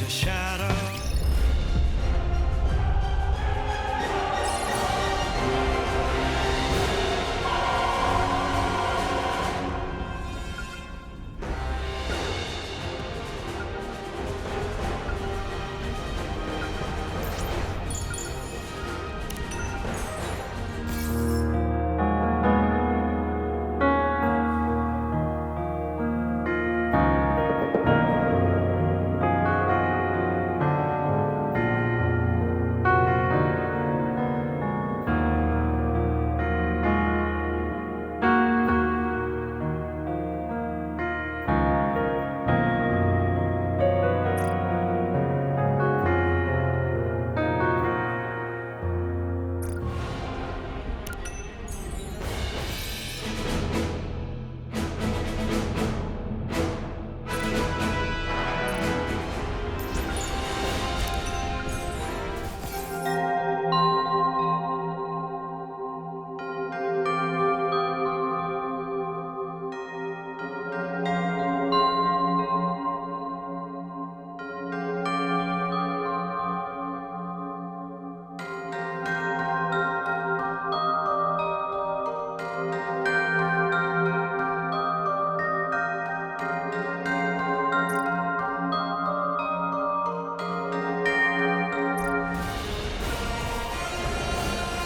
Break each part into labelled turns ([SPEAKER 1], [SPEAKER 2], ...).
[SPEAKER 1] shadow.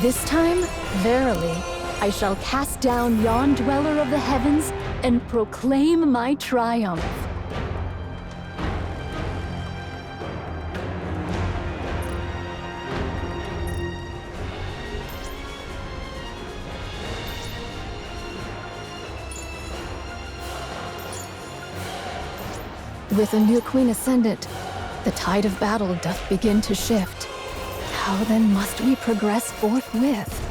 [SPEAKER 2] This time, verily, I shall cast down yon dweller of the heavens and proclaim my triumph. With a new queen ascendant, the tide of battle doth begin to shift. How then must we progress forthwith?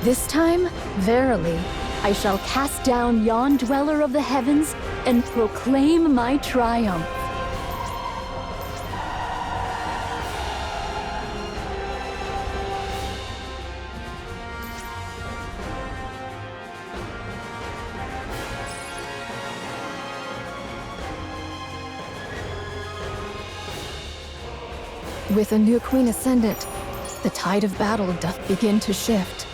[SPEAKER 2] This time, verily, I shall cast down yon dweller of the heavens and proclaim my triumph. With a new queen ascendant, the tide of battle doth begin to shift.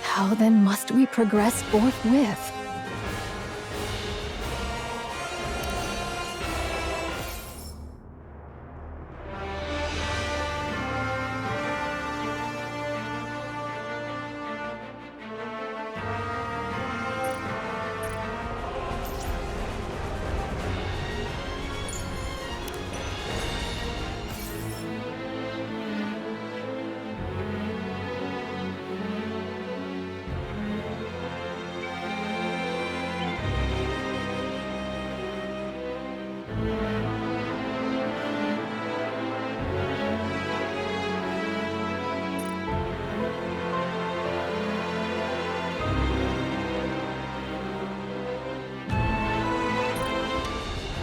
[SPEAKER 2] How then must we progress forthwith?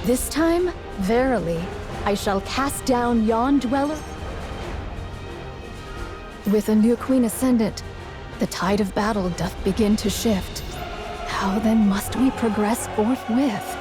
[SPEAKER 2] This time, verily, I shall cast down yon dweller. With a new queen ascendant, the tide of battle doth begin to shift. How then must we progress forthwith?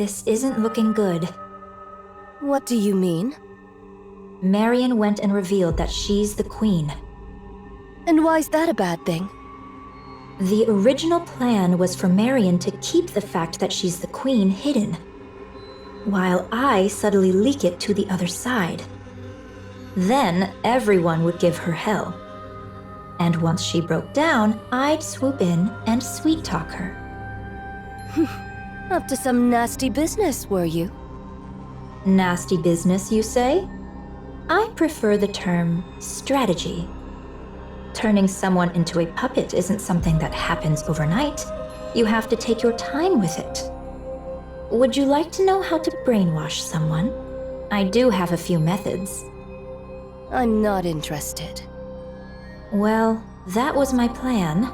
[SPEAKER 1] This isn't looking good.
[SPEAKER 3] What do you mean?
[SPEAKER 1] Marion went and revealed that she's the queen.
[SPEAKER 3] And why's that a bad thing?
[SPEAKER 1] The original plan was for Marion to keep the fact that she's the queen hidden, while I subtly leak it to the other side. Then everyone would give her hell. And once she broke down, I'd swoop in and sweet-talk her.
[SPEAKER 3] Up to some nasty business, were you?
[SPEAKER 1] Nasty business, you say? I prefer the term strategy. Turning someone into a puppet isn't something that happens overnight. You have to take your time with it. Would you like to know how to brainwash someone? I do have a few methods.
[SPEAKER 3] I'm not interested.
[SPEAKER 1] Well, that was my plan.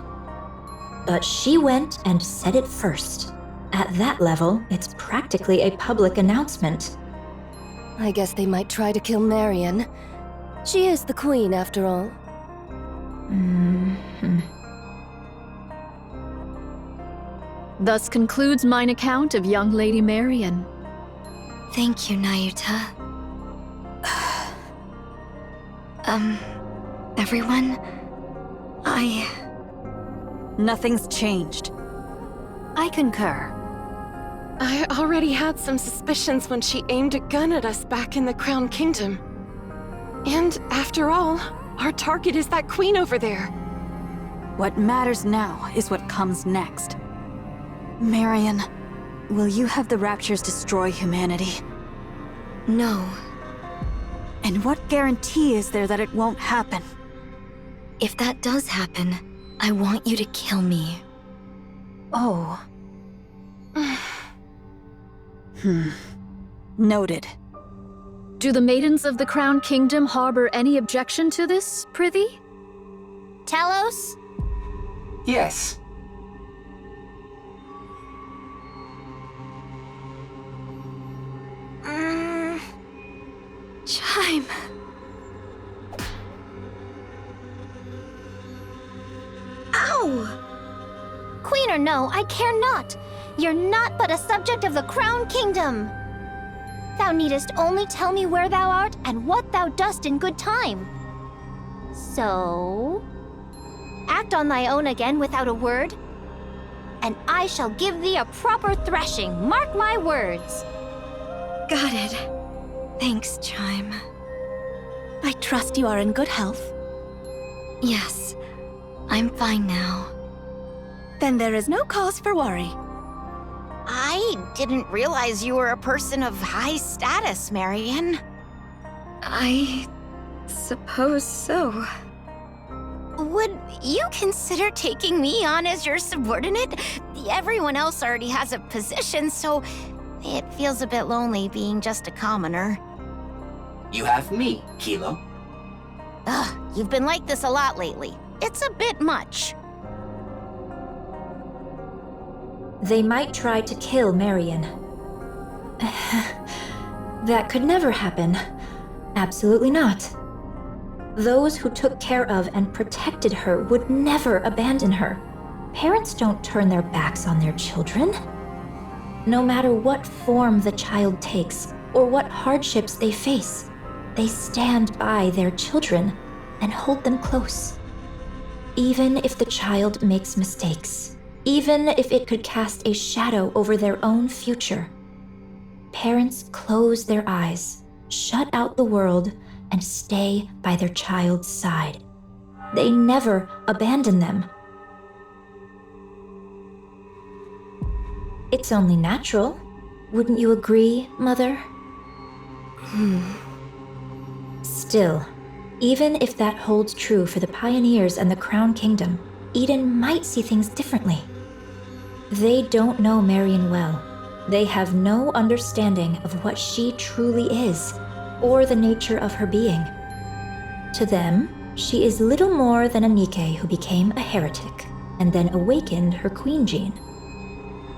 [SPEAKER 1] But she went and said it first. At that level, it's practically a public announcement.
[SPEAKER 3] I guess they might try to kill Marion. She is the queen, after all.
[SPEAKER 2] Thus concludes mine account of young Lady Marion.
[SPEAKER 4] Thank you, Nayuta. Everyone?
[SPEAKER 5] Nothing's changed.
[SPEAKER 4] I concur.
[SPEAKER 6] I already had some suspicions when she aimed a gun at us back in the Crown Kingdom. And after all, our target is that queen over there.
[SPEAKER 5] What matters now is what comes next. Marion, will you have the Raptures destroy humanity?
[SPEAKER 4] No.
[SPEAKER 5] And what guarantee is there that it won't happen?
[SPEAKER 4] If that does happen, I want you to kill me.
[SPEAKER 5] Oh. Noted.
[SPEAKER 2] Do the maidens of the Crown Kingdom harbor any objection to this, prithee?
[SPEAKER 7] Talos?
[SPEAKER 8] Yes.
[SPEAKER 4] Chime.
[SPEAKER 7] Ow! Queen or no, I care not. You're not but a subject of the Crown Kingdom. Thou needest only tell me where thou art and what thou dost in good time. So, act on thy own again without a word, and I shall give thee a proper thrashing, mark my words.
[SPEAKER 4] Got it. Thanks, Chime.
[SPEAKER 7] I trust you are in good health.
[SPEAKER 4] Yes, I'm fine now.
[SPEAKER 7] Then there is no cause for worry. I didn't realize you were a person of high status, Marion.
[SPEAKER 4] I suppose so.
[SPEAKER 7] Would you consider taking me on as your subordinate? Everyone else already has a position, so it feels a bit lonely being just a commoner.
[SPEAKER 8] You have me, Kilo.
[SPEAKER 7] Ugh, you've been like this a lot lately. It's a bit much.
[SPEAKER 1] They might try to kill Marion. That could never happen. Absolutely not. Those who took care of and protected her would never abandon her. Parents don't turn their backs on their children. No matter what form the child takes or what hardships they face, they stand by their children and hold them close. Even if the child makes mistakes, even if it could cast a shadow over their own future, parents close their eyes, shut out the world, and stay by their child's side. They never abandon them. It's only natural. Wouldn't you agree, Mother? Still, even if that holds true for the pioneers and the Crown Kingdom, Eden might see things differently. They don't know Marion well. They have no understanding of what she truly is, or the nature of her being. To them, she is little more than a Nikke who became a heretic and then awakened her queen gene.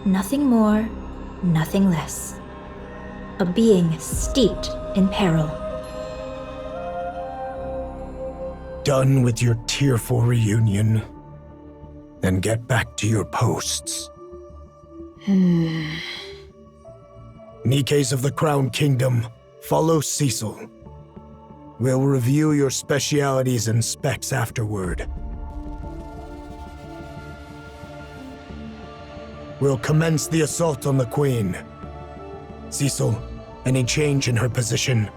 [SPEAKER 1] Nothing more, nothing less. A being steeped in peril.
[SPEAKER 9] Done with your tearful reunion. Then get back to your posts. Nikkes of the Crown Kingdom, follow Cecil. We'll review your specialities and specs afterward. We'll commence the assault on the Queen. Cecil, any change in her position?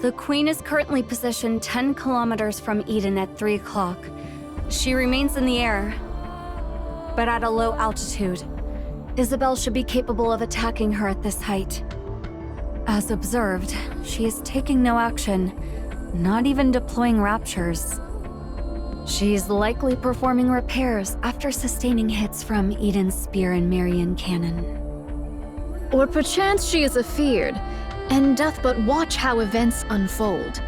[SPEAKER 10] The Queen is currently positioned 10 kilometers from Eden at 3 o'clock. She remains in the air, but at a low altitude. Isabel should be capable of attacking her at this height. As observed, she is taking no action, not even deploying raptures. She's likely performing repairs after sustaining hits from Eden's spear and Marion cannon.
[SPEAKER 2] Or perchance she is afeared, and doth but watch how events unfold.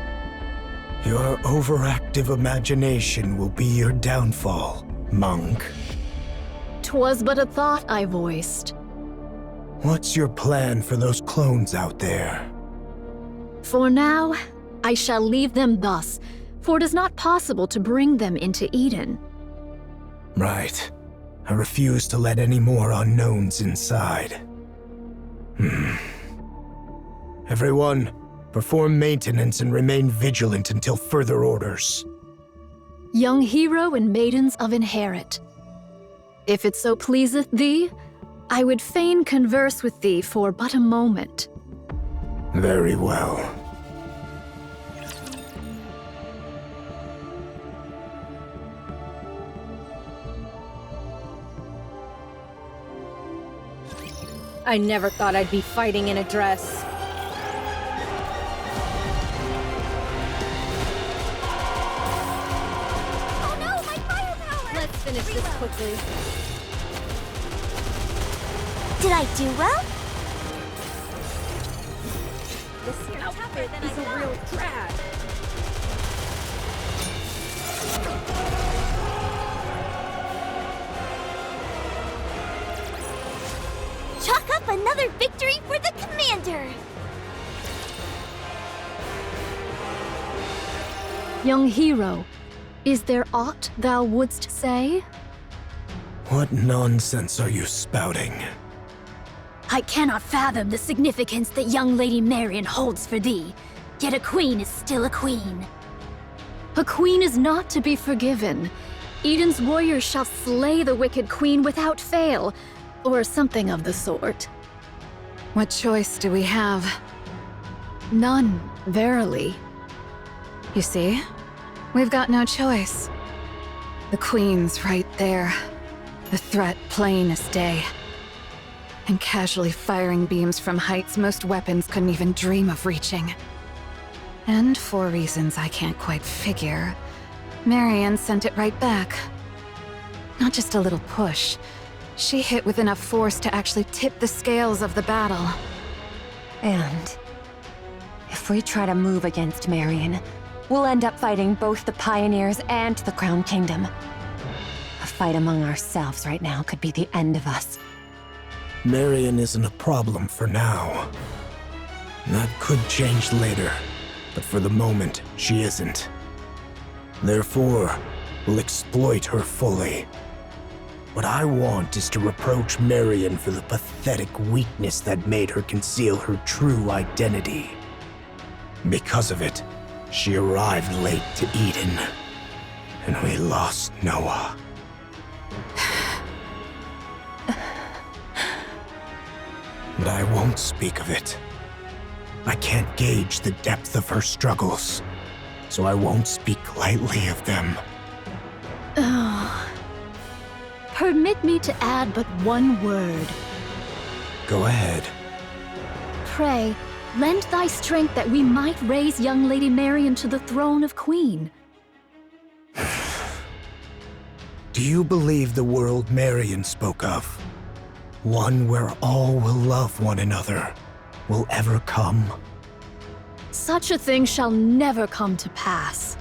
[SPEAKER 9] Your overactive imagination will be your downfall, monk.
[SPEAKER 2] 'Twas but a thought I voiced.
[SPEAKER 9] What's your plan for those clones out there?
[SPEAKER 2] For now, I shall leave them thus, for it is not possible to bring them into Eden.
[SPEAKER 9] Right. I refuse to let any more unknowns inside. Everyone, perform maintenance and remain vigilant until further orders.
[SPEAKER 2] Young hero and maidens of Inherit. If it so pleaseth thee, I would fain converse with thee for but a moment.
[SPEAKER 9] Very well.
[SPEAKER 11] I never thought I'd be fighting in a dress.
[SPEAKER 7] Oh no, my firepower!
[SPEAKER 11] Let's finish this quickly.
[SPEAKER 7] Did I do well?
[SPEAKER 11] This outfit is a real drag.
[SPEAKER 7] Chalk up another victory for the commander!
[SPEAKER 2] Young hero, is there aught thou wouldst say?
[SPEAKER 9] What nonsense are you spouting?
[SPEAKER 12] I cannot fathom the significance that young Lady Marion holds for thee. Yet a queen is still a queen.
[SPEAKER 2] A queen is not to be forgiven. Eden's warriors shall slay the wicked queen without fail, or something of the sort.
[SPEAKER 5] What choice do we have?
[SPEAKER 2] None, verily.
[SPEAKER 5] You see? We've got no choice. The Queen's right there. The threat plain as day. And casually firing beams from heights most weapons couldn't even dream of reaching. And for reasons I can't quite figure, Marion sent it right back. Not just a little push. She hit with enough force to actually tip the scales of the battle.
[SPEAKER 3] And if we try to move against Marion, we'll end up fighting both the Pioneers and the Crown Kingdom. A fight among ourselves right now could be the end of us.
[SPEAKER 9] Marion isn't a problem for now. That could change later, but for the moment, she isn't. Therefore, we'll exploit her fully. What I want is to reproach Marion for the pathetic weakness that made her conceal her true identity. Because of it, she arrived late to Eden, and we lost Noah. But I won't speak of it. I can't gauge the depth of her struggles, so I won't speak lightly of them.
[SPEAKER 2] Permit me to add but one word.
[SPEAKER 9] Go ahead.
[SPEAKER 2] Pray, lend thy strength that we might raise young Lady Marion to the throne of Queen.
[SPEAKER 9] Do you believe the world Marion spoke of? One where all will love one another will ever come?
[SPEAKER 2] Such a thing shall never come to pass.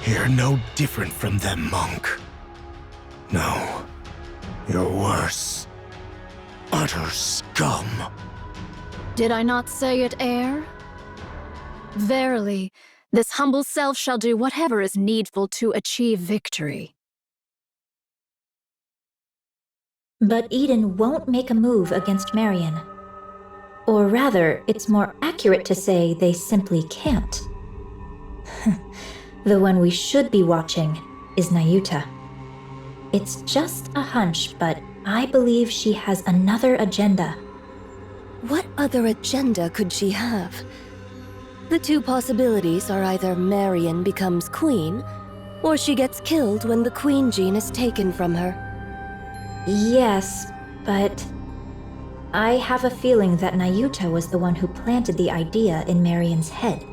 [SPEAKER 9] You're no different from them, monk. No, you're worse. Utter scum.
[SPEAKER 2] Did I not say it, heir? Verily, this humble self shall do whatever is needful to achieve victory.
[SPEAKER 1] But Eden won't make a move against Marion. Or rather, it's more accurate to say they simply can't. The one we should be watching is Nayuta. It's just a hunch, but I believe she has another agenda.
[SPEAKER 3] What other agenda could she have? The two possibilities are either Marion becomes queen, or she gets killed when the queen gene is taken from her.
[SPEAKER 1] Yes, but I have a feeling that Nayuta was the one who planted the idea in Marion's head.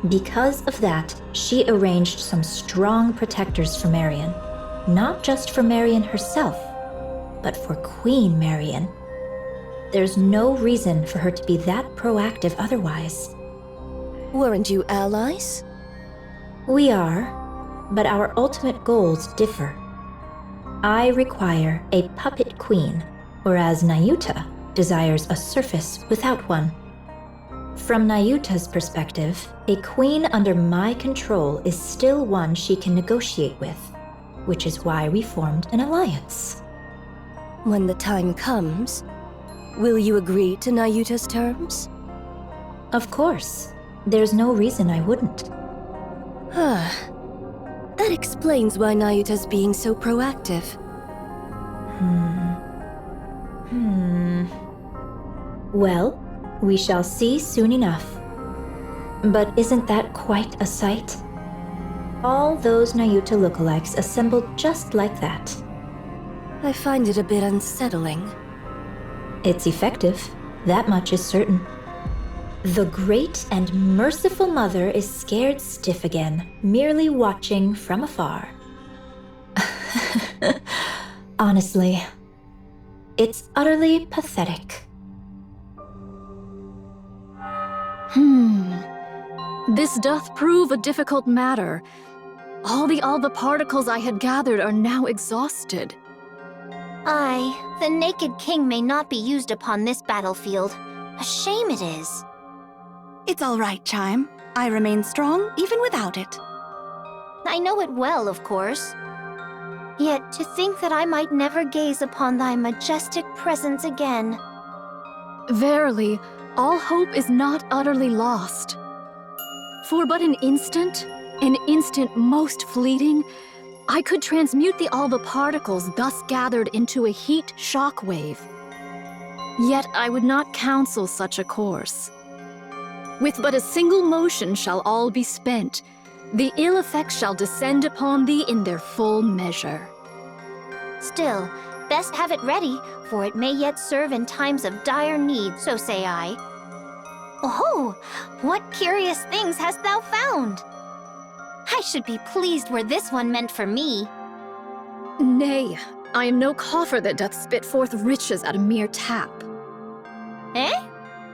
[SPEAKER 1] Because of that, she arranged some strong protectors for Marion. Not just for Marion herself, but for Queen Marion. There's no reason for her to be that proactive otherwise.
[SPEAKER 13] Weren't you allies?
[SPEAKER 1] We are, but our ultimate goals differ. I require a puppet queen, whereas Nayuta desires a surface without one. From Nayuta's perspective, a queen under my control is still one she can negotiate with, which is why we formed an alliance.
[SPEAKER 13] When the time comes, will you agree to Nayuta's terms?
[SPEAKER 1] Of course. There's no reason I wouldn't.
[SPEAKER 13] That explains why Nayuta's being so proactive.
[SPEAKER 1] Well, we shall see soon enough. But isn't that quite a sight? All those Nayuta lookalikes assembled just like that.
[SPEAKER 13] I find it a bit unsettling.
[SPEAKER 1] It's effective, that much is certain. The great and merciful mother is scared stiff again, merely watching from afar. Honestly, it's utterly pathetic.
[SPEAKER 2] This doth prove a difficult matter. All the particles I had gathered are now exhausted.
[SPEAKER 7] Aye, the Naked King may not be used upon this battlefield. A shame it is.
[SPEAKER 14] It's all right, Chime. I remain strong even without it.
[SPEAKER 7] I know it well, of course. Yet to think that I might never gaze upon thy majestic presence again.
[SPEAKER 2] Verily, all hope is not utterly lost. For but an instant most fleeting, I could transmute all the particles thus gathered into a heat shock wave. Yet I would not counsel such a course. With but a single motion shall all be spent. The ill effects shall descend upon thee in their full measure.
[SPEAKER 7] Still, best have it ready, for it may yet serve in times of dire need, so say I. Oh, what curious things hast thou found? I should be pleased were this one meant for me.
[SPEAKER 2] Nay, I am no coffer that doth spit forth riches at a mere tap.
[SPEAKER 7] Eh?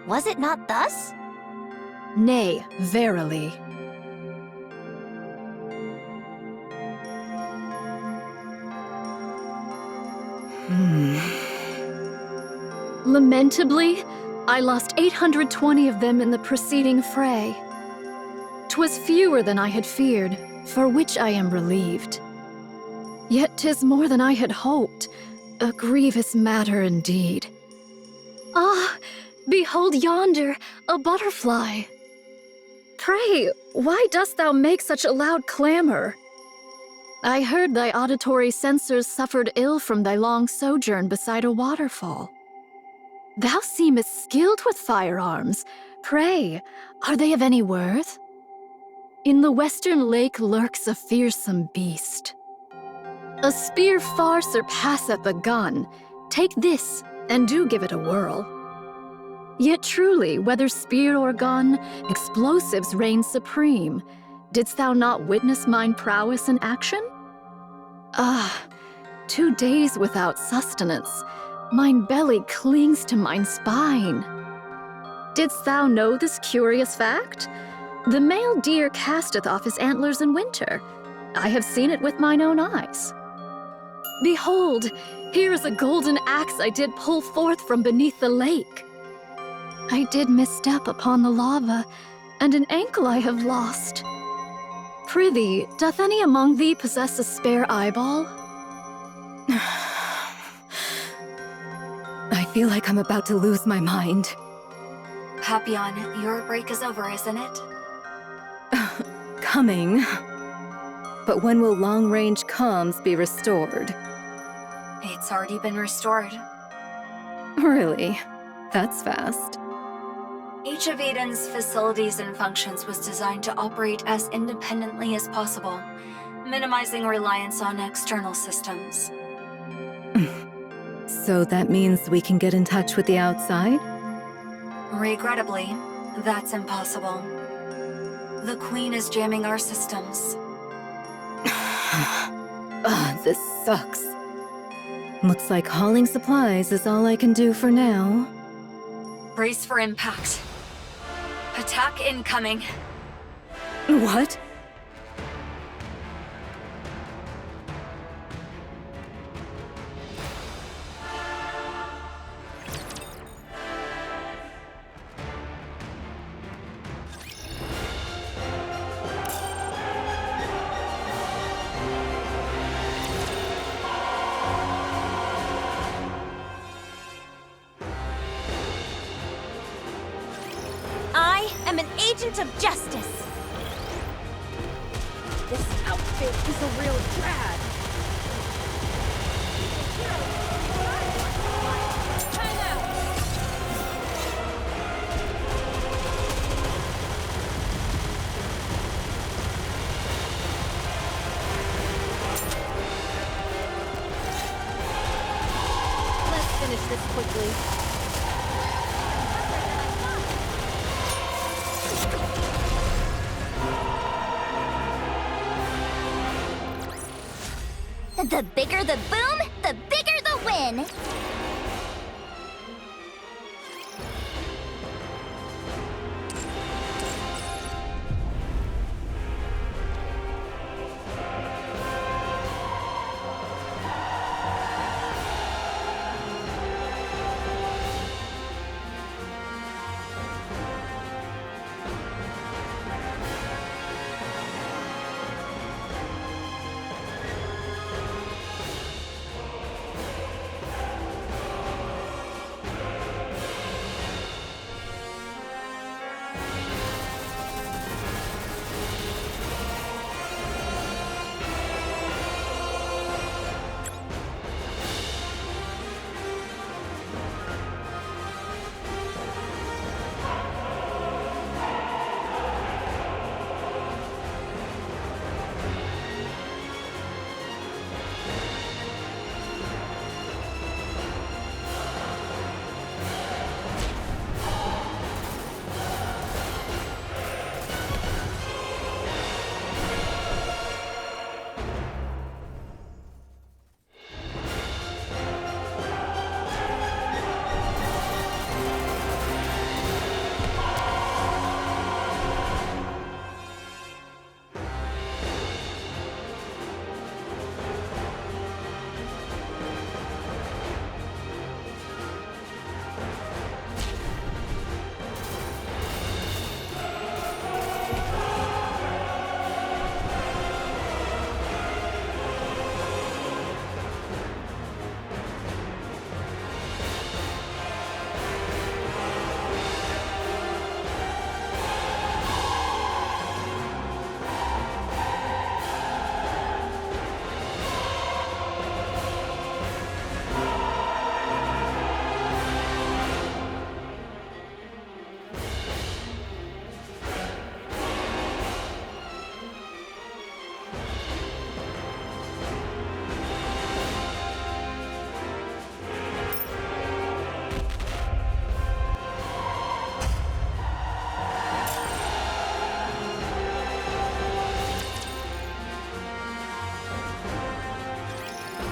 [SPEAKER 7] Was it not thus?
[SPEAKER 2] Nay, verily. Lamentably, I lost 820 of them in the preceding fray. 'Twas fewer than I had feared, for which I am relieved. Yet 'tis more than I had hoped, a grievous matter indeed. Ah, behold yonder, a butterfly. Pray, why dost thou make such a loud clamor? I heard thy auditory sensors suffered ill from thy long sojourn beside a waterfall. Thou seemest skilled with firearms. Pray, are they of any worth? In the western lake lurks a fearsome beast. A spear far surpasseth a gun. Take this, and do give it a whirl. Yet truly, whether spear or gun, explosives reign supreme. Didst thou not witness mine prowess in action? 2 days without sustenance. Mine belly clings to mine spine. Didst thou know this curious fact? The male deer casteth off his antlers in winter. I have seen it with mine own eyes. Behold, here is a golden axe I did pull forth from beneath the lake. I did misstep upon the lava, and an ankle I have lost. Prithee, doth any among thee possess a spare eyeball?
[SPEAKER 3] I feel like I'm about to lose my mind.
[SPEAKER 10] Papillon, your break is over, isn't it?
[SPEAKER 3] Coming. But when will long-range comms be restored?
[SPEAKER 10] It's already been restored.
[SPEAKER 3] Really? That's fast.
[SPEAKER 10] Each of Eden's facilities and functions was designed to operate as independently as possible, minimizing reliance on external systems.
[SPEAKER 3] So that means we can get in touch with the outside?
[SPEAKER 10] Regrettably, that's impossible. The Queen is jamming our systems.
[SPEAKER 5] Ugh, this sucks. Looks like hauling supplies is all I can do for now.
[SPEAKER 10] Brace for impact. Attack incoming.
[SPEAKER 5] What?
[SPEAKER 12] I am an agent of justice. This outfit is a real drag. Time out. Let's finish this quickly.
[SPEAKER 7] The bigger the boom, the bigger the win!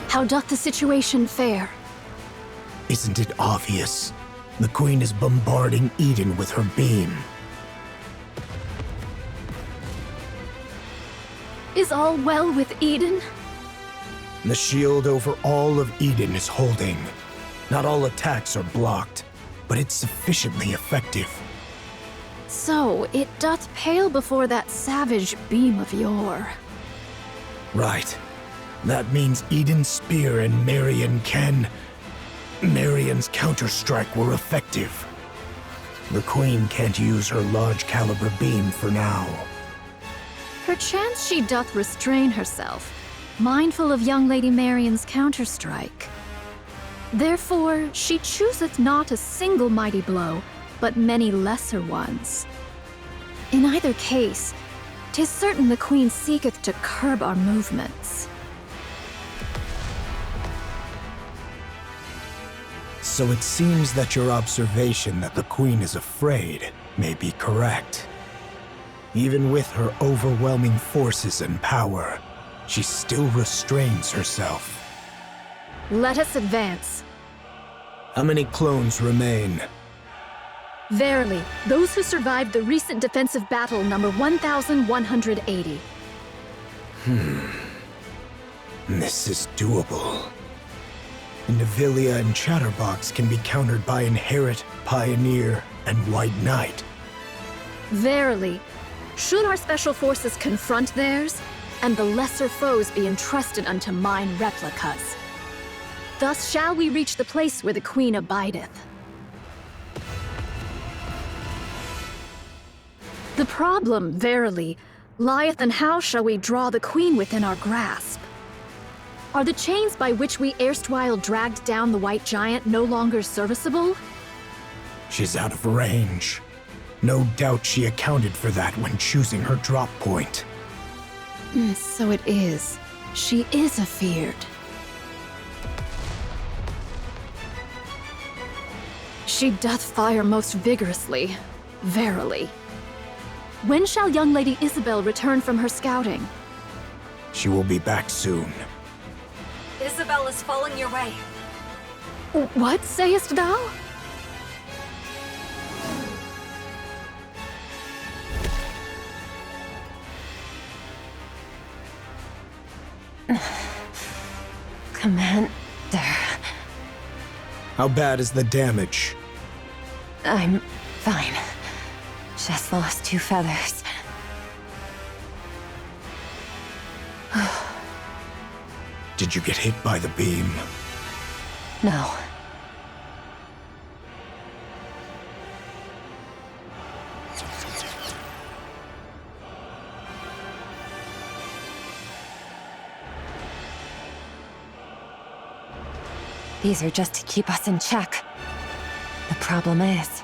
[SPEAKER 2] How doth the situation fare?
[SPEAKER 9] Isn't it obvious? The Queen is bombarding Eden with her beam.
[SPEAKER 2] Is all well with Eden?
[SPEAKER 9] The shield over all of Eden is holding. Not all attacks are blocked, but it's sufficiently effective.
[SPEAKER 2] So, it doth pale before that savage beam of yore.
[SPEAKER 9] Right. That means Eden's spear and Marion's counter-strike were effective. The Queen can't use her large-caliber beam for now.
[SPEAKER 2] Perchance she doth restrain herself, mindful of young Lady Marion's counter-strike. Therefore, she chooseth not a single mighty blow, but many lesser ones. In either case, 'tis certain the Queen seeketh to curb our movements.
[SPEAKER 9] So it seems that your observation that the Queen is afraid may be correct. Even with her overwhelming forces and power, she still restrains herself.
[SPEAKER 2] Let us advance.
[SPEAKER 9] How many clones remain?
[SPEAKER 2] Verily, those who survived the recent defensive battle number 1,180.
[SPEAKER 9] This is doable. Indivilia and Chatterbox can be countered by Inherit, Pioneer, and White Knight.
[SPEAKER 2] Verily, should our special forces confront theirs, and the lesser foes be entrusted unto mine replicas. Thus shall we reach the place where the Queen abideth. The problem, verily, lieth in how shall we draw the Queen within our grasp. Are the chains by which we erstwhile dragged down the White Giant no longer serviceable?
[SPEAKER 9] She's out of range. No doubt she accounted for that when choosing her drop point.
[SPEAKER 2] So it is. She is afeared. She doth fire most vigorously, verily. When shall young Lady Isabel return from her scouting?
[SPEAKER 9] She will be back soon.
[SPEAKER 10] Isabel is following your way.
[SPEAKER 2] What sayest thou?
[SPEAKER 3] Commander.
[SPEAKER 9] How bad is the damage?
[SPEAKER 3] I'm fine. Just lost 2 feathers.
[SPEAKER 9] Did you get hit by the beam?
[SPEAKER 3] No. These are just to keep us in check. The problem is...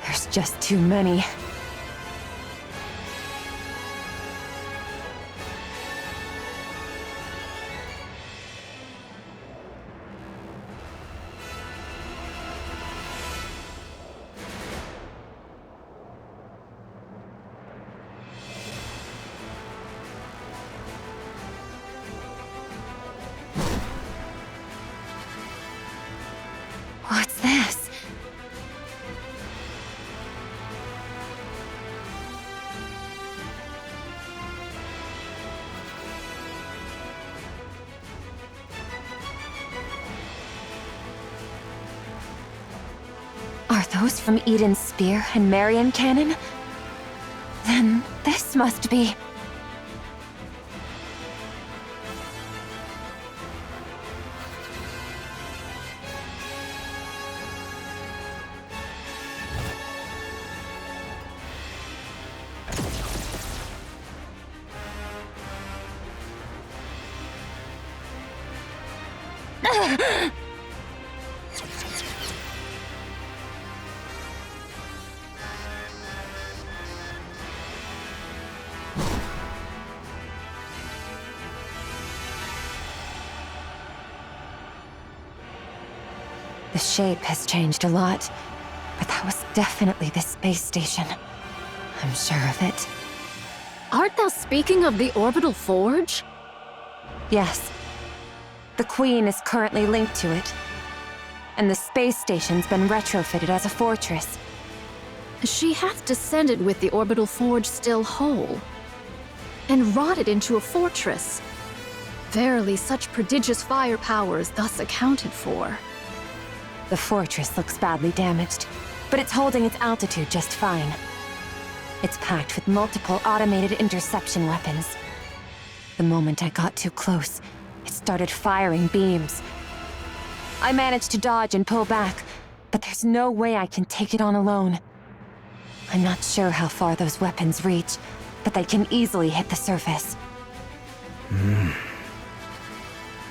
[SPEAKER 3] there's just too many. What's this? Are those from Eden's spear and Marion cannon? Then this must be... The shape has changed a lot, but that was definitely the space station. I'm sure of it.
[SPEAKER 2] Art thou speaking of the orbital forge?
[SPEAKER 3] Yes. The Queen is currently linked to it. And the space station's been retrofitted as a fortress.
[SPEAKER 2] She hath descended with the orbital forge still whole, and wrought it into a fortress. Verily, such prodigious firepower is thus accounted for.
[SPEAKER 3] The fortress looks badly damaged, but it's holding its altitude just fine. It's packed with multiple automated interception weapons. The moment I got too close, it started firing beams. I managed to dodge and pull back, but there's no way I can take it on alone. I'm not sure how far those weapons reach, but they can easily hit the surface.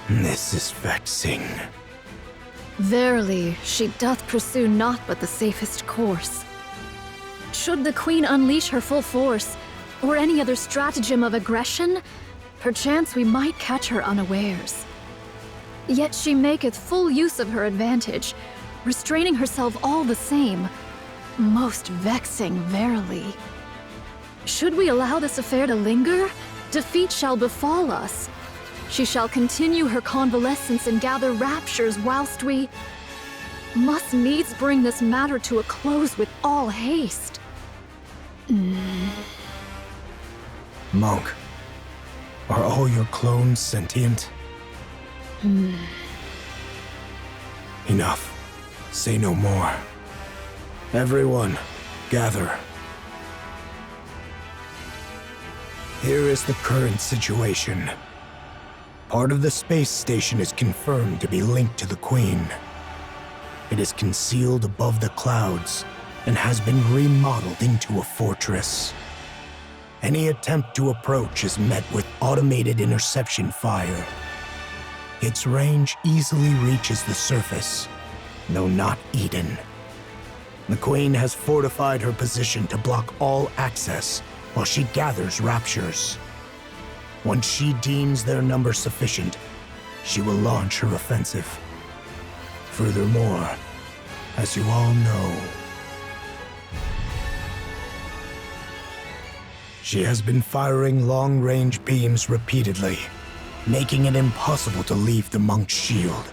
[SPEAKER 9] This is vexing.
[SPEAKER 2] Verily, she doth pursue naught but the safest course. Should the Queen unleash her full force, or any other stratagem of aggression, perchance we might catch her unawares. Yet she maketh full use of her advantage, restraining herself all the same. Most vexing, verily. Should we allow this affair to linger, defeat shall befall us. She shall continue her convalescence and gather raptures whilst we must needs bring this matter to a close with all haste.
[SPEAKER 9] Monk, are all your clones sentient? Enough. Say no more. Everyone, gather. Here is the current situation. Part of the space station is confirmed to be linked to the Queen. It is concealed above the clouds and has been remodeled into a fortress. Any attempt to approach is met with automated interception fire. Its range easily reaches the surface, though not Eden. The Queen has fortified her position to block all access while she gathers raptures. Once she deems their number sufficient, she will launch her offensive. Furthermore, as you all know, she has been firing long-range beams repeatedly, making it impossible to leave the monk's shield.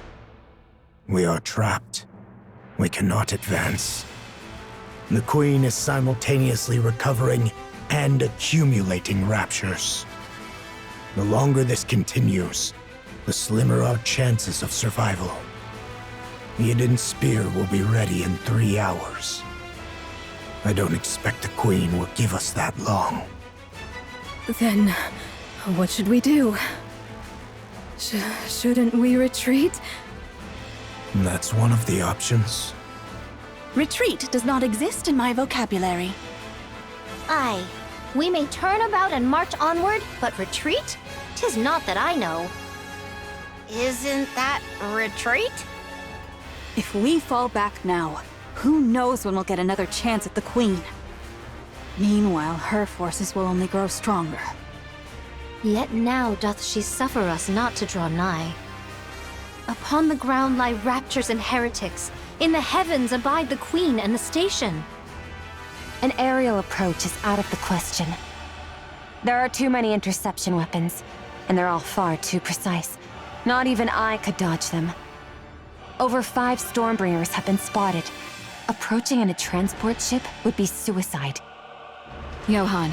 [SPEAKER 9] We are trapped. We cannot advance. The Queen is simultaneously recovering and accumulating raptures. The longer this continues, the slimmer our chances of survival. The Eden Spear will be ready in 3 hours. I don't expect the Queen will give us that long.
[SPEAKER 5] Then, what should we do? Shouldn't we retreat?
[SPEAKER 9] That's one of the options.
[SPEAKER 14] Retreat does not exist in my vocabulary.
[SPEAKER 7] Aye, we may turn about and march onward, but retreat? 'Tis not that I know. Isn't that retreat?
[SPEAKER 14] If we fall back now, who knows when we'll get another chance at the Queen? Meanwhile, her forces will only grow stronger.
[SPEAKER 7] Yet now doth she suffer us not to draw nigh. Upon the ground lie raptures and heretics. In the heavens abide the Queen and the station.
[SPEAKER 3] An aerial approach is out of the question. There are too many interception weapons, and they're all far too precise. Not even I could dodge them. Over 5 Stormbringers have been spotted. Approaching in a transport ship would be suicide.
[SPEAKER 5] Johan,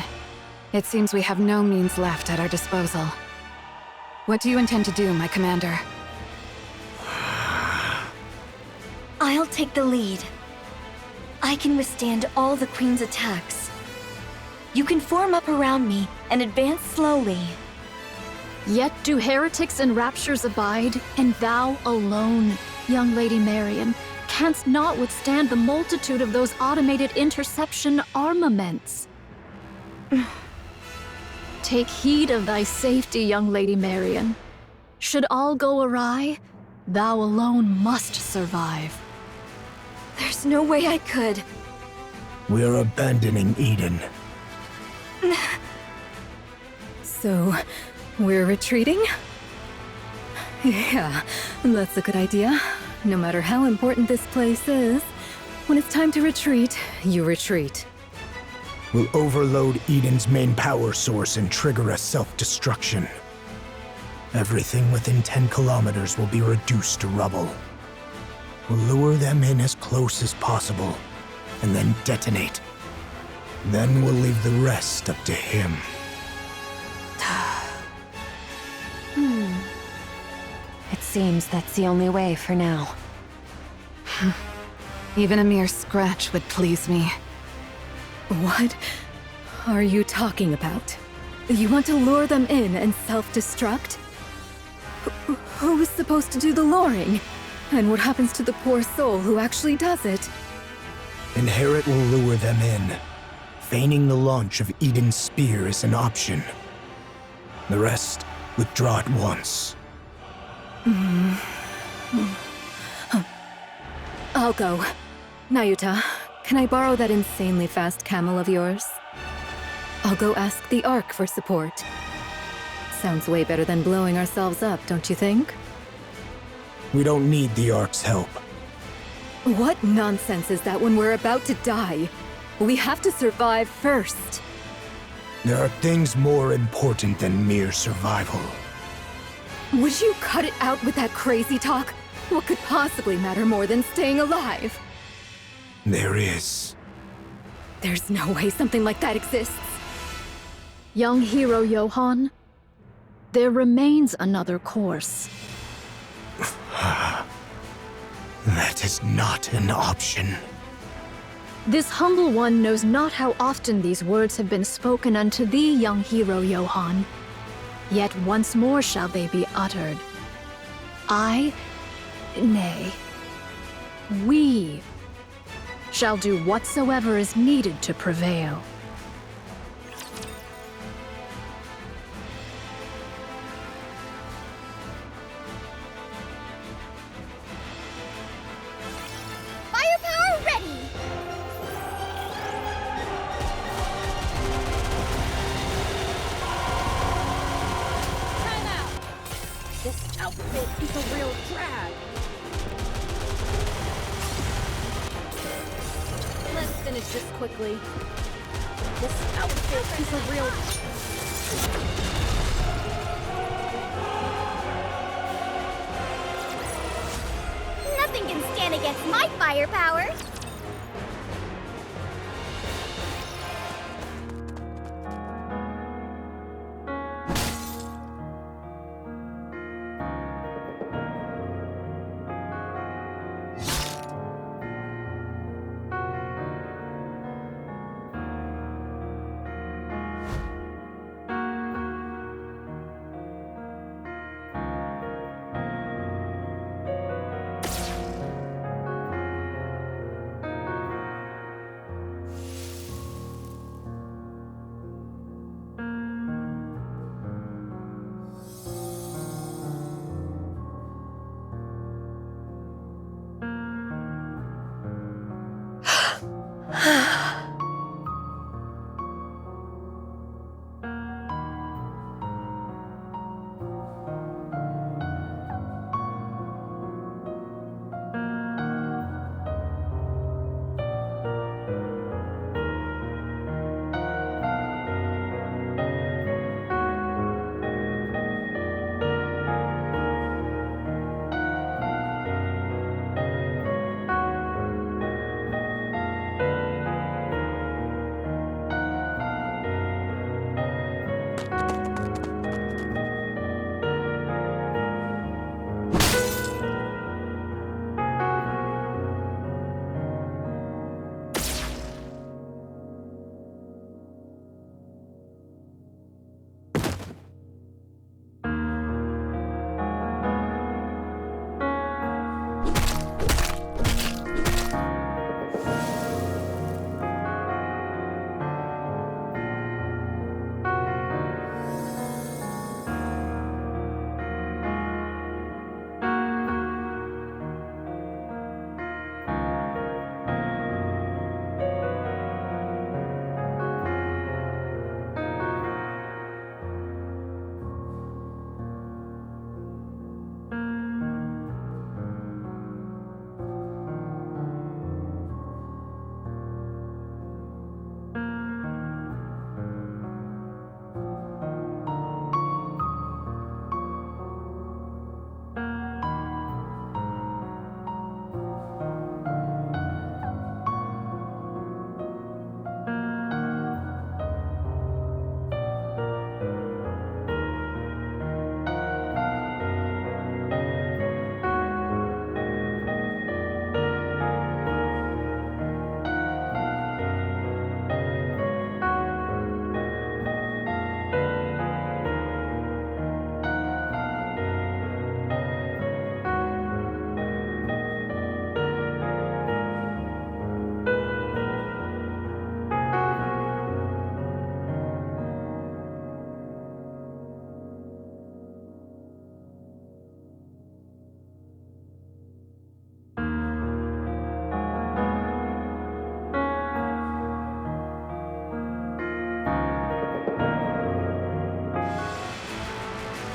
[SPEAKER 5] it seems we have no means left at our disposal. What do you intend to do, my commander?
[SPEAKER 4] I'll take the lead. I can withstand all the Queen's attacks. You can form up around me and advance slowly.
[SPEAKER 2] Yet do heretics and raptures abide, and thou alone, young Lady Marion, canst not withstand the multitude of those automated interception armaments. Take heed of thy safety, young Lady Marion. Should all go awry, thou alone must survive.
[SPEAKER 4] There's no way I could.
[SPEAKER 9] We're abandoning Eden.
[SPEAKER 5] So, we're retreating? Yeah, that's a good idea. No matter how important this place is, when it's time to retreat, you retreat.
[SPEAKER 9] We'll overload Eden's main power source and trigger a self-destruction. Everything within 10 kilometers will be reduced to rubble. We'll lure them in as close as possible, and then detonate. Then we'll leave the rest up to him.
[SPEAKER 3] It seems that's the only way for now.
[SPEAKER 5] Even a mere scratch would please me. What are you talking about? You want to lure them in and self-destruct? Who's supposed to do the luring? And what happens to the poor soul who actually does it?
[SPEAKER 9] Inherit will lure them in. Feigning the launch of Eden's Spear is an option. The rest, withdraw at once.
[SPEAKER 5] I'll go. Nayuta, can I borrow that insanely fast camel of yours?
[SPEAKER 2] I'll go ask the Ark for support. Sounds way better than blowing ourselves up, don't you think?
[SPEAKER 9] We don't need the Ark's help.
[SPEAKER 2] What nonsense is that when we're about to die? We have to survive first.
[SPEAKER 9] There are things more important than mere survival.
[SPEAKER 2] Would you cut it out with that crazy talk? What could possibly matter more than staying alive?
[SPEAKER 9] There is.
[SPEAKER 2] There's no way something like that exists. Young hero Johann, there remains another course.
[SPEAKER 9] That is not an option.
[SPEAKER 2] This humble one knows not how often these words have been spoken unto thee, young hero Johann. Yet once more shall they be uttered. Nay, we shall do whatsoever is needed to prevail.
[SPEAKER 7] Firepower ready!
[SPEAKER 11] Time out! This outfit is a real drag. Let's finish this quickly. This outfit is a real...
[SPEAKER 7] Nothing can stand against my firepower!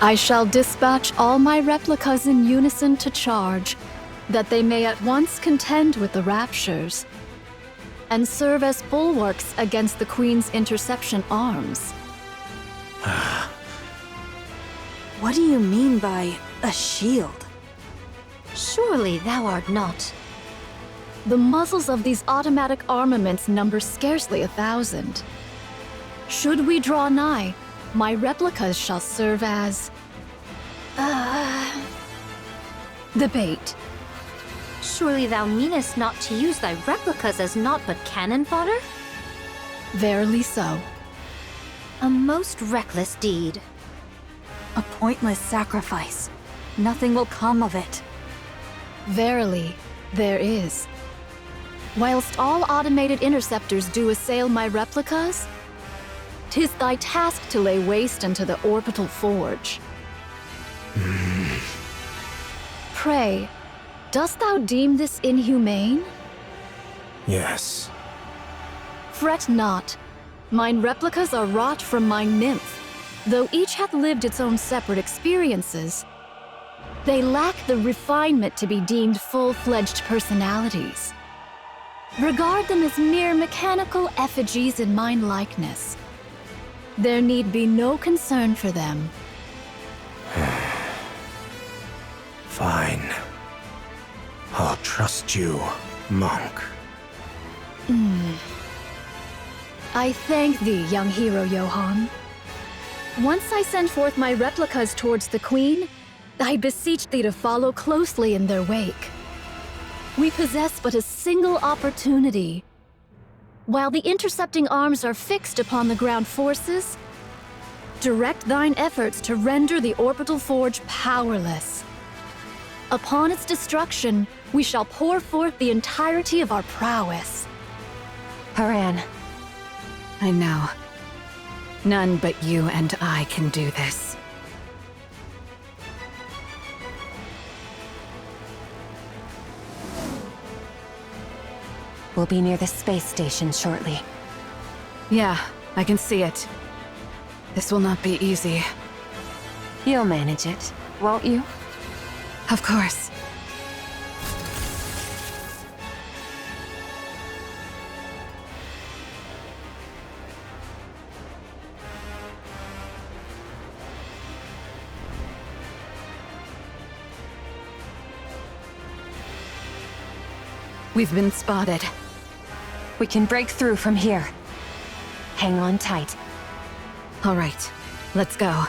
[SPEAKER 2] I shall dispatch all my replicas in unison to charge, that they may at once contend with the Raptures, and serve as bulwarks against the Queen's interception arms.
[SPEAKER 14] What do you mean by a shield?
[SPEAKER 4] Surely thou art not.
[SPEAKER 2] The muzzles of these automatic armaments number scarcely 1,000. Should we draw nigh, my replicas shall serve as... the bait.
[SPEAKER 4] Surely thou meanest not to use thy replicas as naught but cannon fodder?
[SPEAKER 2] Verily so.
[SPEAKER 4] A most reckless deed.
[SPEAKER 14] A pointless sacrifice. Nothing will come of it.
[SPEAKER 2] Verily, there is. Whilst all automated interceptors do assail my replicas, 'tis thy task to lay waste unto the orbital forge. Pray, dost thou deem this inhumane?
[SPEAKER 9] Yes.
[SPEAKER 2] Fret not. Mine replicas are wrought from my nymph, though each hath lived its own separate experiences. They lack the refinement to be deemed full-fledged personalities. Regard them as mere mechanical effigies in mine likeness. There need be no concern for them.
[SPEAKER 9] Fine. I'll trust you, monk.
[SPEAKER 2] I thank thee, young hero Johann. Once I send forth my replicas towards the Queen, I beseech thee to follow closely in their wake. We possess but a single opportunity. While the intercepting arms are fixed upon the ground forces, direct thine efforts to render the orbital forge powerless. Upon its destruction, we shall pour forth the entirety of our prowess.
[SPEAKER 3] Haran.
[SPEAKER 5] I know. None but you and I can do this.
[SPEAKER 3] We'll be near the space station shortly.
[SPEAKER 5] Yeah, I can see it. This will not be easy.
[SPEAKER 3] You'll manage it, won't you?
[SPEAKER 5] Of course. We've been spotted.
[SPEAKER 3] We can break through from here. Hang on tight.
[SPEAKER 5] All right, let's go.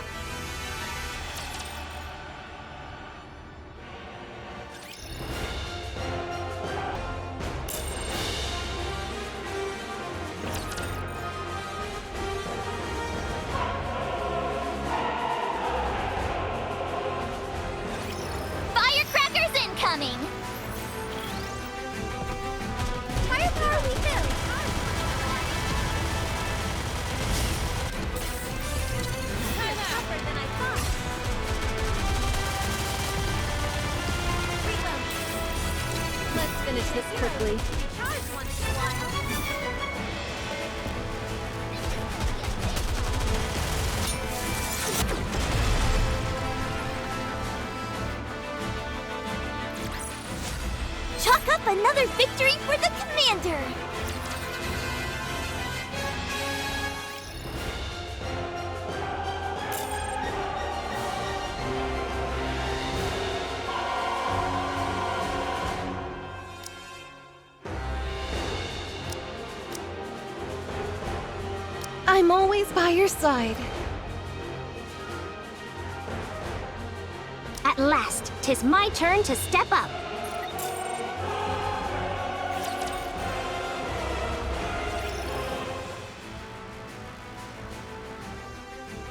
[SPEAKER 7] Firecrackers incoming! Firepower we do! Tougher than I thought.
[SPEAKER 2] Let's finish this quickly.
[SPEAKER 7] Charge once in a while. Chalk up another victory for the commander!
[SPEAKER 6] I'm always by your side.
[SPEAKER 7] At last, 'tis my turn to step up.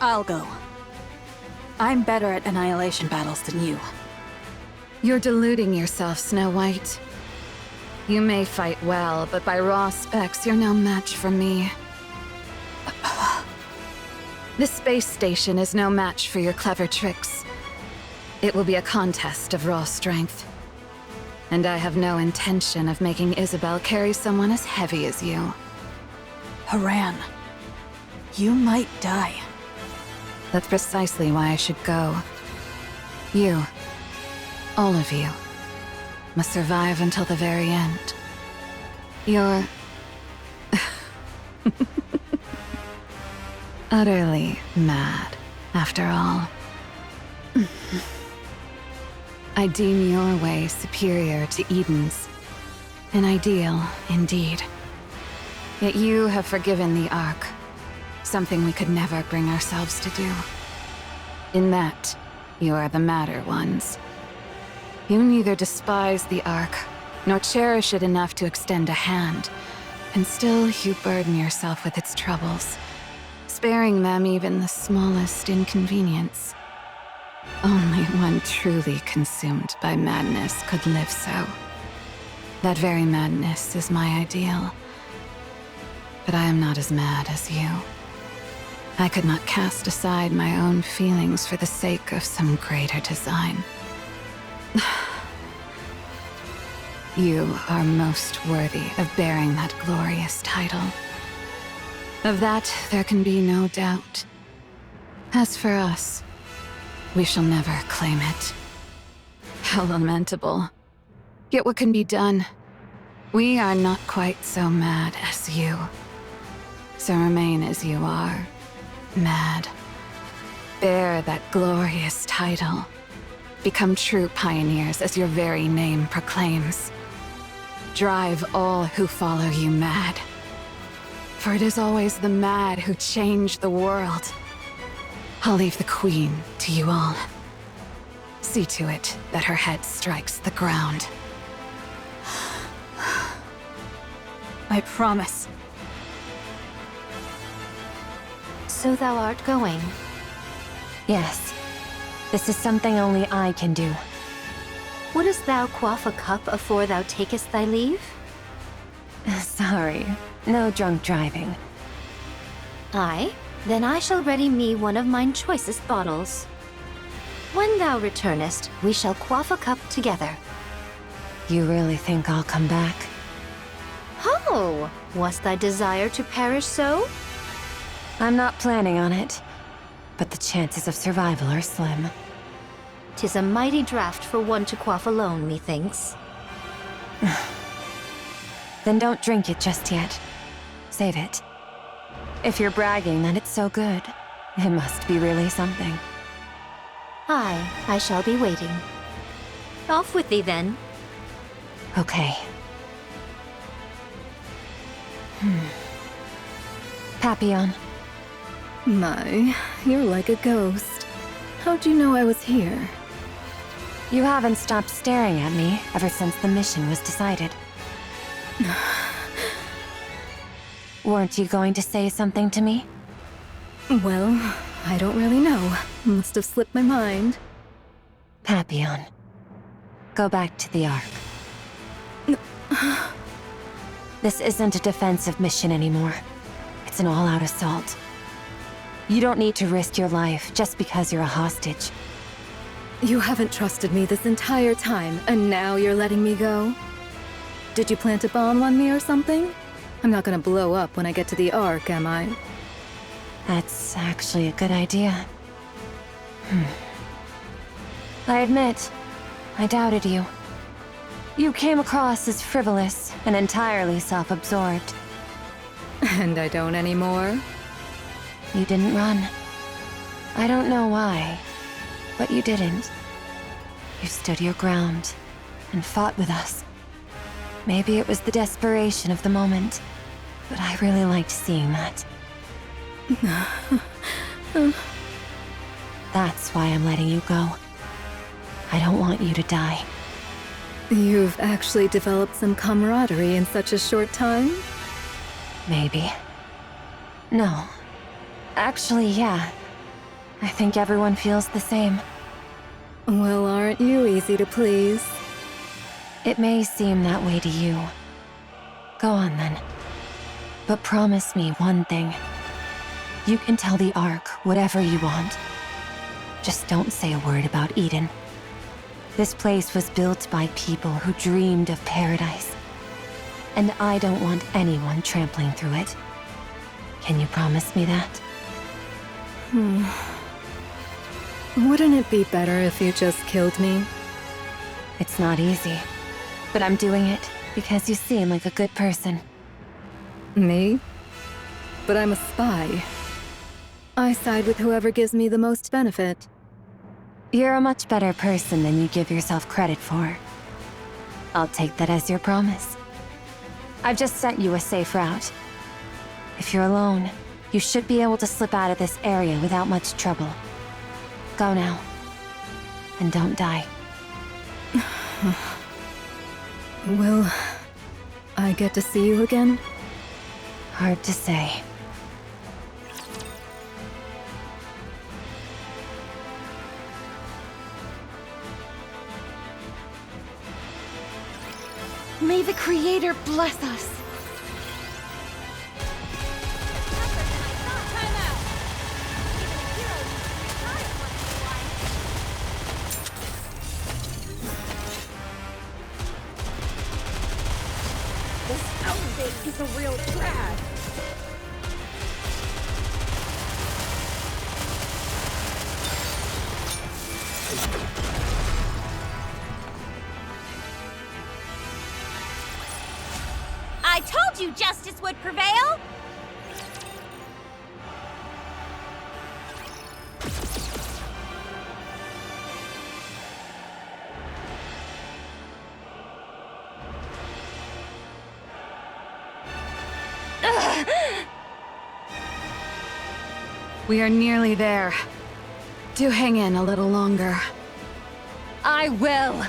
[SPEAKER 14] I'll go. I'm better at annihilation battles than you.
[SPEAKER 5] You're deluding yourself, Snow White. You may fight well, but by raw specs, you're no match for me. The space station is no match for your clever tricks. It will be a contest of raw strength. And I have no intention of making Isabel carry someone as heavy as you.
[SPEAKER 14] Haran, you might die.
[SPEAKER 5] That's precisely why I should go. You, all of you, must survive until the very end. You're utterly mad, after all. I deem your way superior to Eden's. An ideal, indeed. Yet you have forgiven the Ark, something we could never bring ourselves to do. In that, you are the madder ones. You neither despise the Ark, nor cherish it enough to extend a hand, and still you burden yourself with its troubles, sparing them even the smallest inconvenience. Only one truly consumed by madness could live so. That very madness is my ideal. But I am not as mad as you. I could not cast aside my own feelings for the sake of some greater design. You are most worthy of bearing that glorious title. Of that, there can be no doubt. As for us, we shall never claim it. How lamentable. Yet what can be done? We are not quite so mad as you. So remain as you are, mad. Bear that glorious title. Become true pioneers as your very name proclaims. Drive all who follow you mad. For it is always the mad who change the world. I'll leave the Queen to you all. See to it that her head strikes the ground.
[SPEAKER 14] I promise.
[SPEAKER 4] So thou art going.
[SPEAKER 3] Yes. This is something only I can do.
[SPEAKER 4] Wouldst thou quaff a cup afore thou takest thy leave?
[SPEAKER 3] Sorry. No drunk driving.
[SPEAKER 4] Aye, then I shall ready me one of mine choicest bottles. When thou returnest, we shall quaff a cup together.
[SPEAKER 3] You really think I'll come back?
[SPEAKER 4] Oh, was thy desire to perish so?
[SPEAKER 3] I'm not planning on it, but the chances of survival are slim.
[SPEAKER 4] 'Tis a mighty draught for one to quaff alone, methinks.
[SPEAKER 3] Then don't drink it just yet. Save it. If you're bragging that it's so good, it must be really something.
[SPEAKER 4] Aye, I shall be waiting. Off with thee then.
[SPEAKER 3] Okay. Papillon.
[SPEAKER 2] My, you're like a ghost. How'd you know I was here?
[SPEAKER 3] You haven't stopped staring at me ever since the mission was decided. Weren't you going to say something to me?
[SPEAKER 2] Well, I don't really know. Must have slipped my mind.
[SPEAKER 3] Papillon. Go back to the Ark. This isn't a defensive mission anymore. It's an all-out assault. You don't need to risk your life just because you're a hostage.
[SPEAKER 2] You haven't trusted me this entire time, and now you're letting me go? Did you plant a bomb on me or something? I'm not gonna blow up when I get to the Ark, am I?
[SPEAKER 3] That's actually a good idea. I admit, I doubted you. You came across as frivolous and entirely self-absorbed.
[SPEAKER 2] And I don't anymore?
[SPEAKER 3] You didn't run. I don't know why, but you didn't. You stood your ground and fought with us. Maybe it was the desperation of the moment, but I really liked seeing that. That's why I'm letting you go. I don't want you to die.
[SPEAKER 2] You've actually developed some camaraderie in such a short time?
[SPEAKER 3] Maybe. No. Actually, yeah. I think everyone feels the same.
[SPEAKER 2] Well, aren't you easy to please?
[SPEAKER 3] It may seem that way to you. Go on then. But promise me one thing. You can tell the Ark whatever you want. Just don't say a word about Eden. This place was built by people who dreamed of paradise. And I don't want anyone trampling through it. Can you promise me that?
[SPEAKER 2] Wouldn't it be better if you just killed me?
[SPEAKER 3] It's not easy, but I'm doing it because you seem like a good person.
[SPEAKER 2] Me? But I'm a spy. I side with whoever gives me the most benefit.
[SPEAKER 3] You're a much better person than you give yourself credit for. I'll take that as your promise. I've just sent you a safe route. If you're alone, you should be able to slip out of this area without much trouble. Go now. And don't die.
[SPEAKER 2] Will I get to see you again?
[SPEAKER 3] Hard to say.
[SPEAKER 6] May the Creator bless us.
[SPEAKER 11] This outfit is a real drag.
[SPEAKER 7] I told you justice would prevail!
[SPEAKER 2] We are nearly there. Do hang in a little longer.
[SPEAKER 3] I will!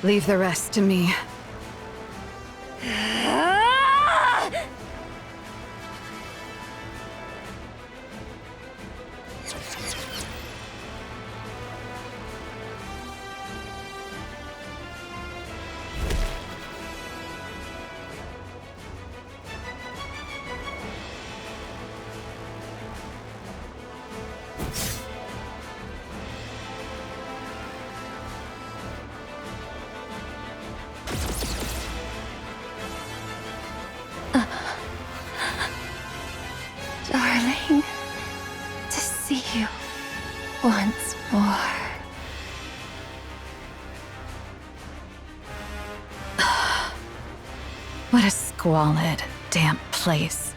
[SPEAKER 2] Leave the rest to me.
[SPEAKER 3] Darling, to see you once more.
[SPEAKER 2] What a squalid, damp place.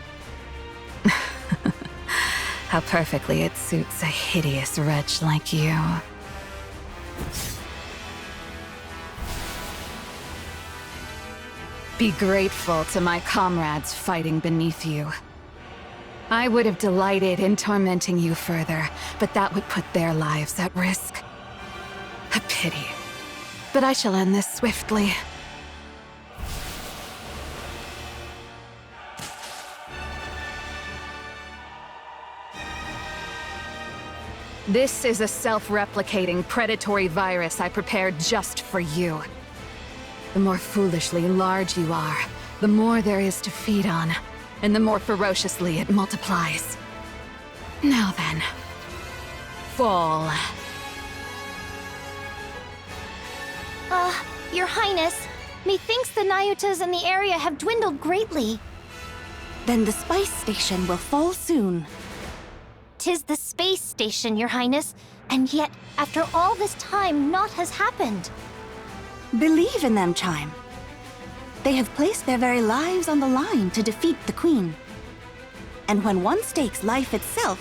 [SPEAKER 2] How perfectly it suits a hideous wretch like you. Be grateful to my comrades fighting beneath you. I would have delighted in tormenting you further, but that would put their lives at risk. A pity. But I shall end this swiftly. This is a self-replicating predatory virus I prepared just for you. The more foolishly large you are, the more there is to feed on, and the more ferociously it multiplies. Now then, fall.
[SPEAKER 7] Your Highness, methinks the Nayutas in the area have dwindled greatly.
[SPEAKER 4] Then the spice station will fall soon.
[SPEAKER 7] 'Tis the space station, Your Highness, and yet, after all this time, naught has happened.
[SPEAKER 4] Believe in them, Chime. They have placed their very lives on the line to defeat the Queen. And when one stakes life itself,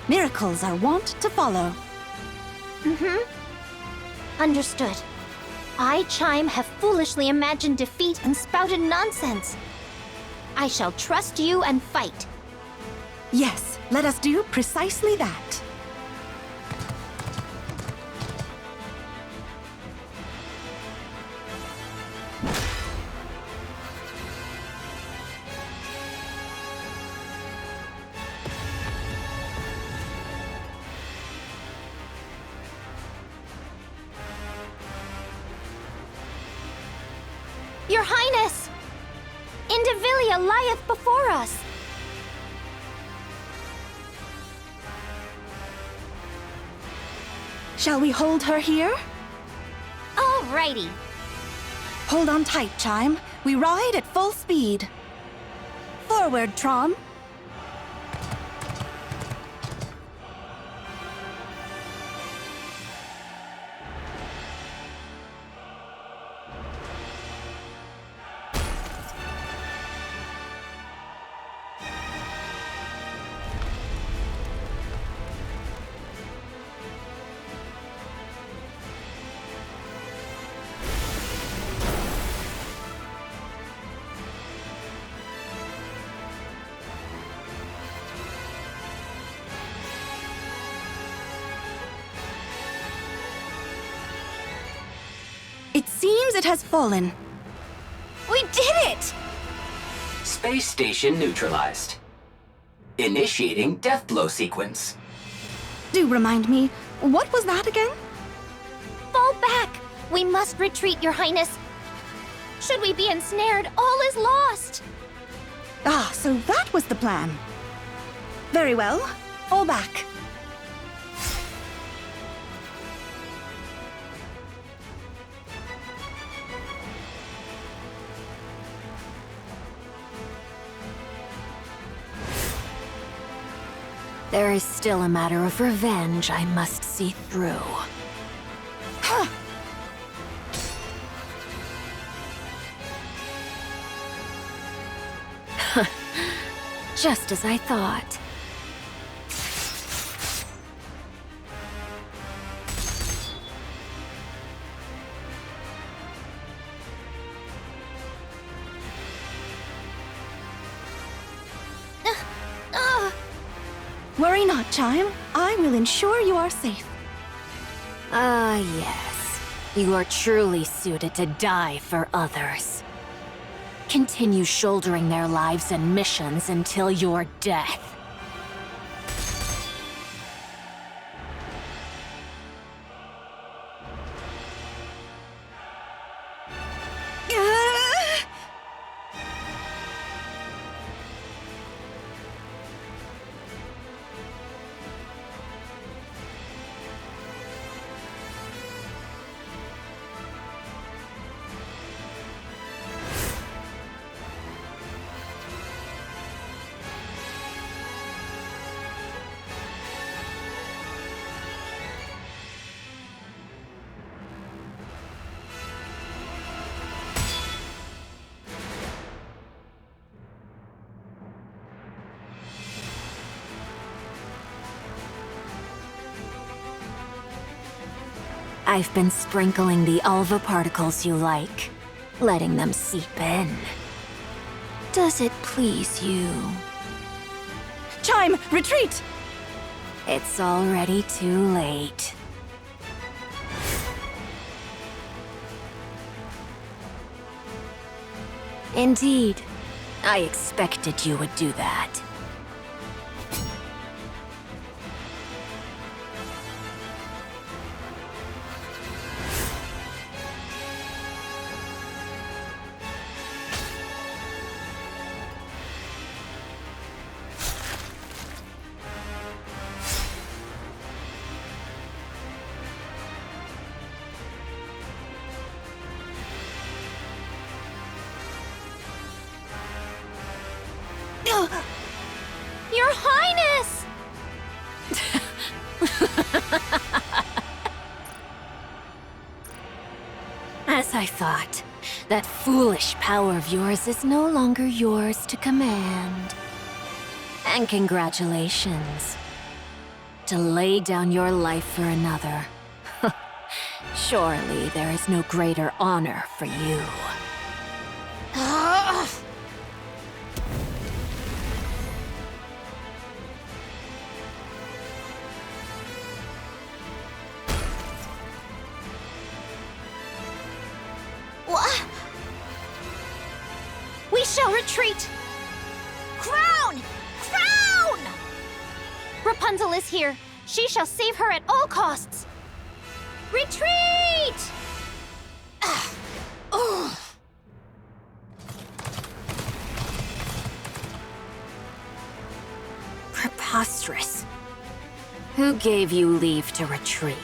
[SPEAKER 4] miracles are wont to follow.
[SPEAKER 7] Understood. I, Chime, have foolishly imagined defeat and spouted nonsense. I shall trust you and fight.
[SPEAKER 4] Yes, let us do precisely that.
[SPEAKER 7] Your Highness! Indivilia lieth before us!
[SPEAKER 4] Shall we hold her here?
[SPEAKER 7] Alrighty.
[SPEAKER 4] Hold on tight, Chime. We ride at full speed. Forward, Trom. It seems it has fallen.
[SPEAKER 7] We did it!
[SPEAKER 8] Space station neutralized. Initiating death blow sequence.
[SPEAKER 4] Do remind me, what was that again?
[SPEAKER 7] Fall back! We must retreat, Your Highness. Should we be ensnared, all is lost!
[SPEAKER 4] Ah, so that was the plan. Very well. Fall back.
[SPEAKER 3] There is still a matter of revenge I must see through. Just as I thought.
[SPEAKER 4] Worry not, Chime. I will ensure you are safe.
[SPEAKER 3] Ah, yes. You are truly suited to die for others. Continue shouldering their lives and missions until your death. I've been sprinkling the Alva particles you like, letting them seep in. Does it please you?
[SPEAKER 4] Chime, retreat!
[SPEAKER 3] It's already too late. Indeed, I expected you would do that.
[SPEAKER 7] Your Highness!
[SPEAKER 3] As I thought, that foolish power of yours is no longer yours to command. And congratulations. To lay down your life for another. Surely there is no greater honor for you.
[SPEAKER 7] What? We shall retreat! Crown! Crown! Rapunzel is here. She shall save her at all costs. Retreat!
[SPEAKER 12] mistress. Who gave you leave to retreat?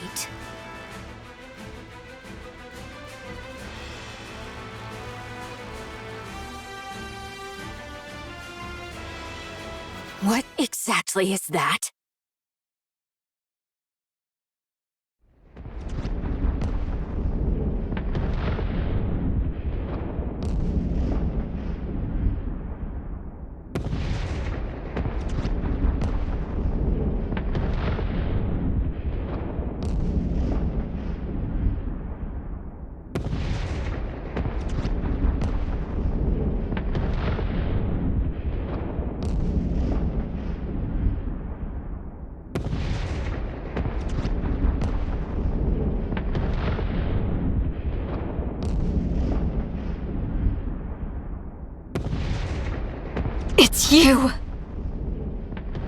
[SPEAKER 12] What exactly is that?
[SPEAKER 3] It's you!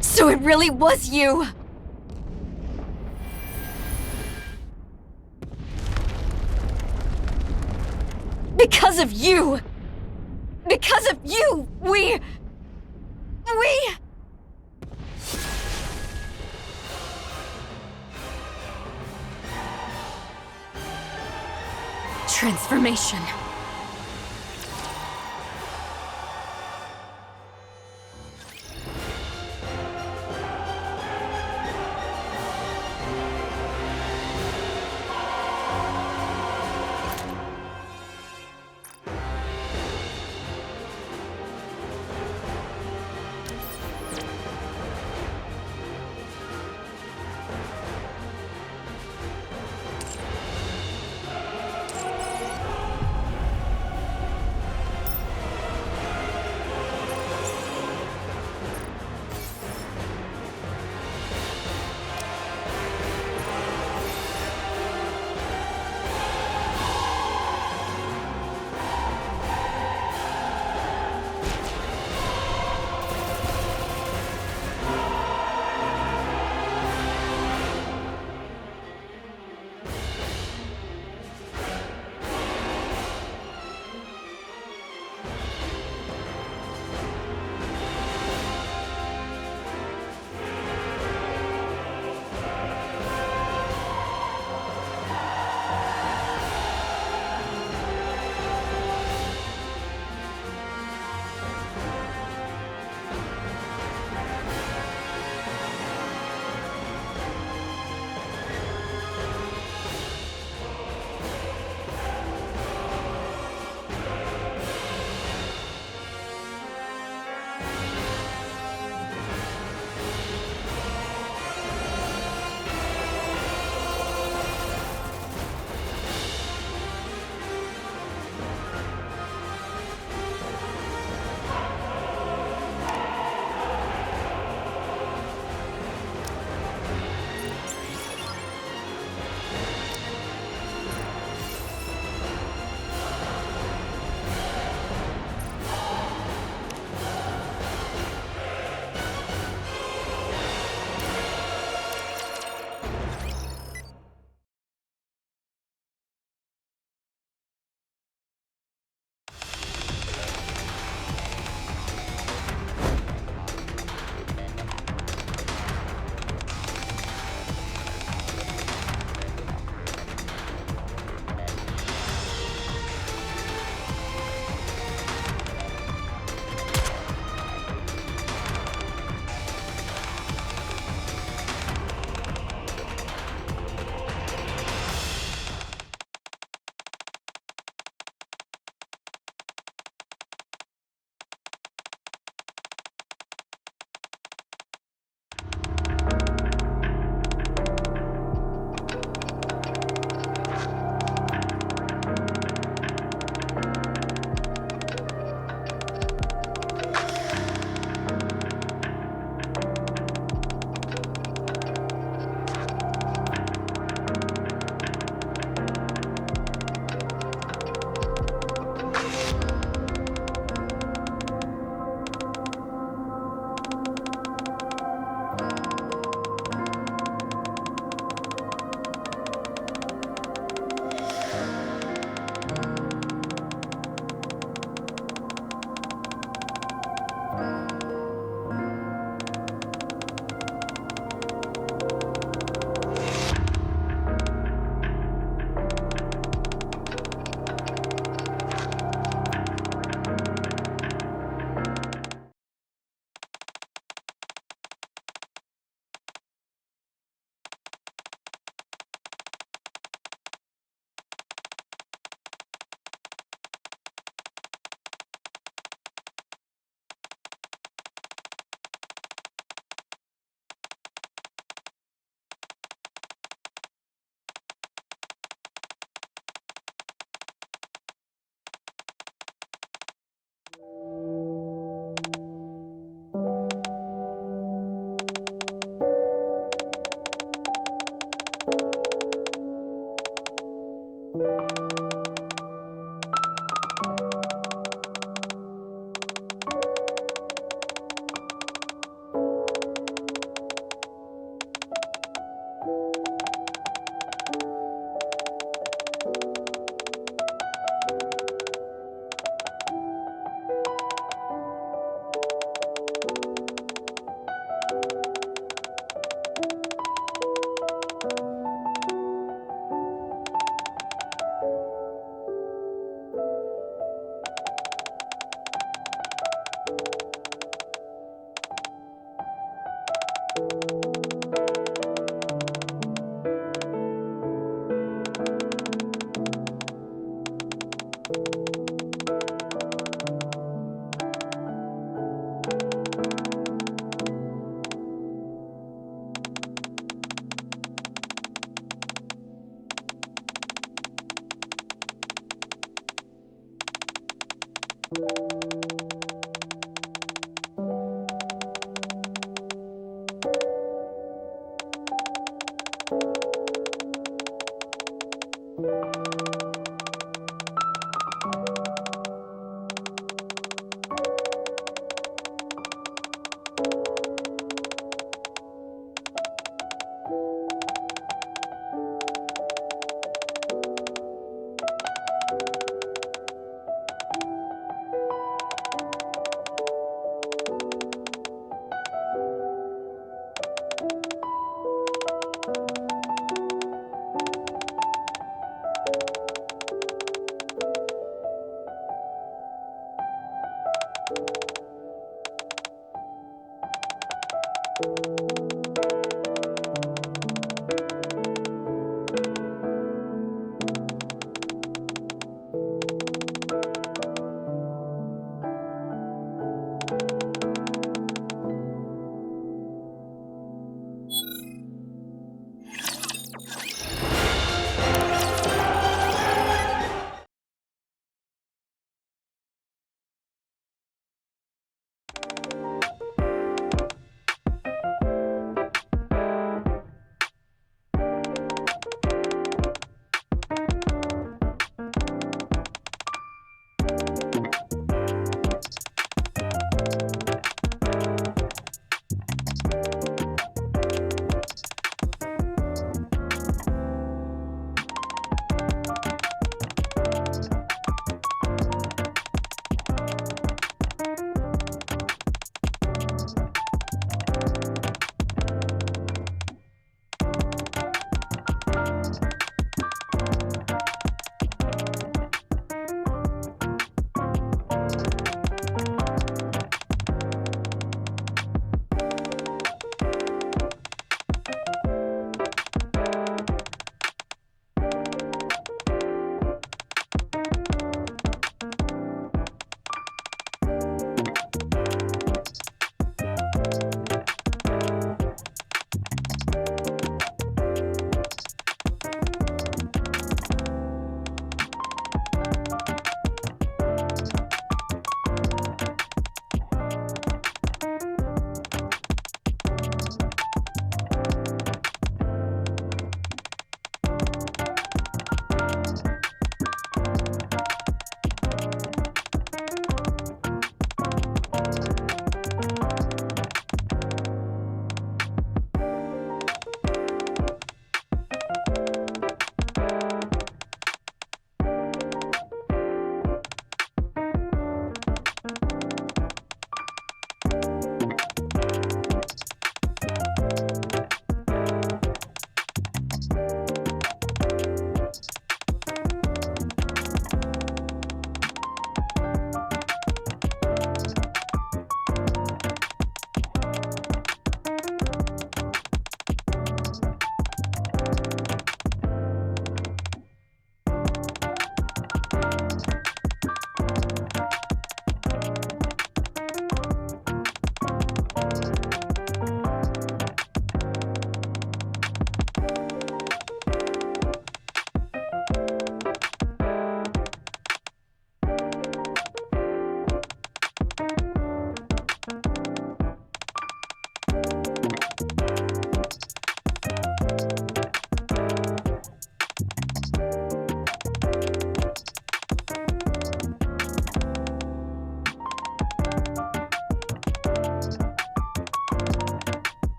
[SPEAKER 3] So it really was you! Because of you! Because of you, we... Transformation.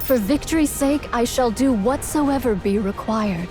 [SPEAKER 2] For victory's sake, I shall do whatsoever be required.